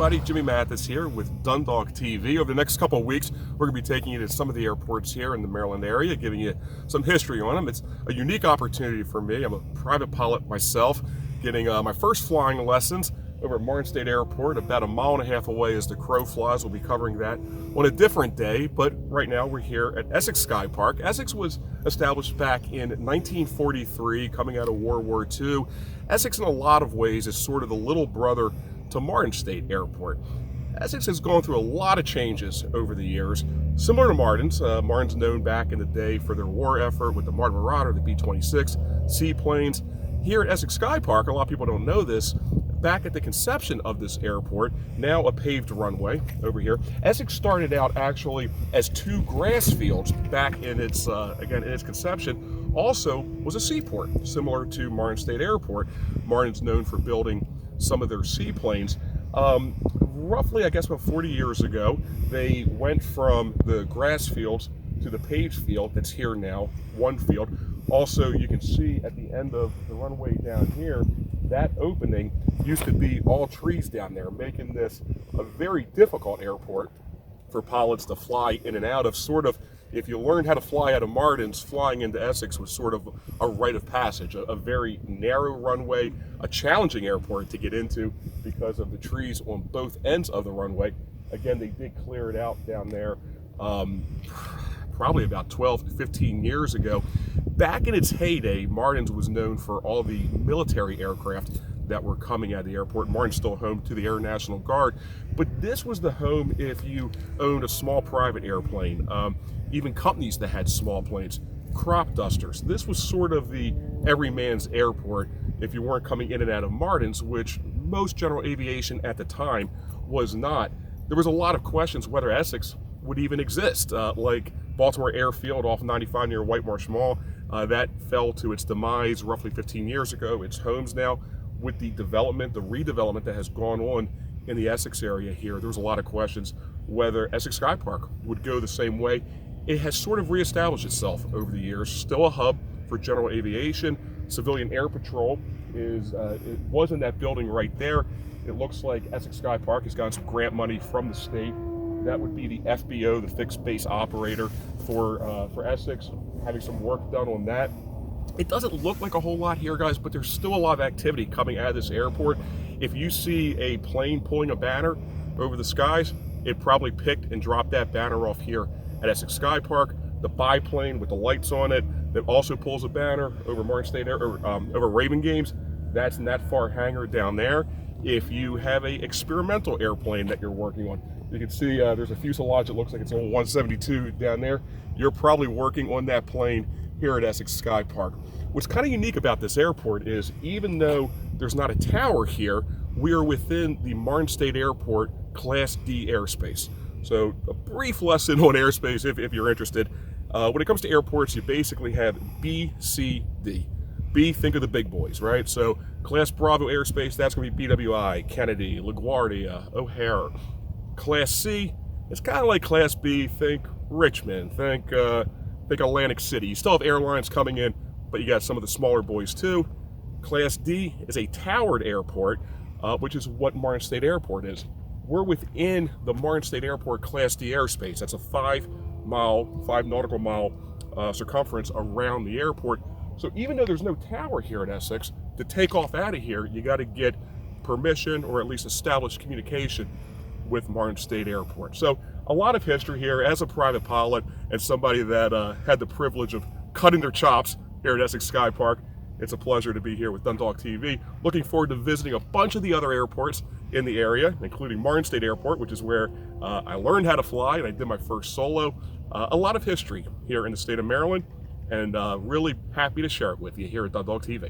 everybody, Jimmy Mathis here with Dundalk TV. Over the next couple of weeks, we're going to be taking you to some of the airports here in the Maryland area, giving you some history on them. It's a unique opportunity for me. I'm a private pilot myself, getting my first flying lessons over at Martin State Airport, about a mile and a half away as the crow flies. We'll be covering that on a different day, but right now we're here at Essex Sky Park. Essex was established back in 1943, coming out of World War II. Essex, in a lot of ways, is sort of the little brother to Martin State Airport. Essex has gone through a lot of changes over the years, similar to Martin's. Martin's known back in the day for their war effort with the Martin Marauder, the B-26 seaplanes. Here at Essex Sky Park, a lot of people don't know this, back at the conception of this airport, now a paved runway over here, Essex started out actually as two grass fields back in its, again, in its conception. Also was a seaport, similar to Martin State Airport. Martin's known for building some of their seaplanes. Roughly, I guess about 40 years ago, they went from the grass fields to the paved field that's here now, one field. Also, you can see at the end of the runway down here, that opening used to be all trees down there, making this a very difficult airport for pilots to fly in and out of. Sort of, if you learned how to fly out of Martin's, flying into Essex was sort of a rite of passage, a very narrow runway, a challenging airport to get into because of the trees on both ends of the runway. Again, they did clear it out down there probably about 12 to 15 years ago. Back in its heyday, Martin's was known for all the military aircraft that were coming out of the airport. Martin's still home to the Air National Guard, but this was the home if you owned a small private airplane, even companies that had small planes, crop dusters. This was sort of the everyman's airport if you weren't coming in and out of Martin's, which most general aviation at the time was not. There was a lot of questions whether Essex would even exist, like Baltimore Airfield off 95 near White Marsh Mall. That fell to its demise roughly 15 years ago. It's homes now. With the development, the redevelopment that has gone on in the Essex area here, there was a lot of questions whether Essex Sky Park would go the same way. It has sort of reestablished itself over the years, still a hub for general aviation. Civilian Air Patrol it was in that building right there. It looks like Essex Sky Park has gotten some grant money from the state. That would be the FBO, the fixed base operator for Essex, having some work done on that. It doesn't look like a whole lot here, guys, but there's still a lot of activity coming out of this airport. If you see a plane pulling a banner over the skies, it probably picked and dropped that banner off here at Essex Sky Park. The biplane with the lights on it that also pulls a banner over Martin State over Raven Games, that's in that far hangar down there. If you have a experimental airplane that you're working on, you can see there's a fuselage that looks like it's an 172 down there. You're probably working on that plane here at Essex Sky Park. What's kind of unique about this airport is even though there's not a tower here, we are within the Martin State Airport Class D airspace. So a brief lesson on airspace if you're interested. When it comes to airports, you basically have B, C, D. B, think of the big boys, right? So Class Bravo airspace, that's going to be BWI, Kennedy, LaGuardia, O'Hare. Class C, it's kind of like Class B, think Richmond, think Atlantic City. You still have airlines coming in, but you got some of the smaller boys too. Class D is a towered airport, which is what Martin State Airport is. We're within the Martin State Airport Class D airspace. That's a 5 nautical mile circumference around the airport. So even though there's no tower here at Essex, to take off out of here, you got to get permission or at least establish communication with Martin State Airport. So a lot of history here as a private pilot and somebody that had the privilege of cutting their chops here at Essex Sky Park. It's a pleasure to be here with Dundalk TV. Looking forward to visiting a bunch of the other airports in the area, including Martin State Airport, which is where I learned how to fly and I did my first solo. A lot of history here in the state of Maryland, and really happy to share it with you here at Dundalk TV.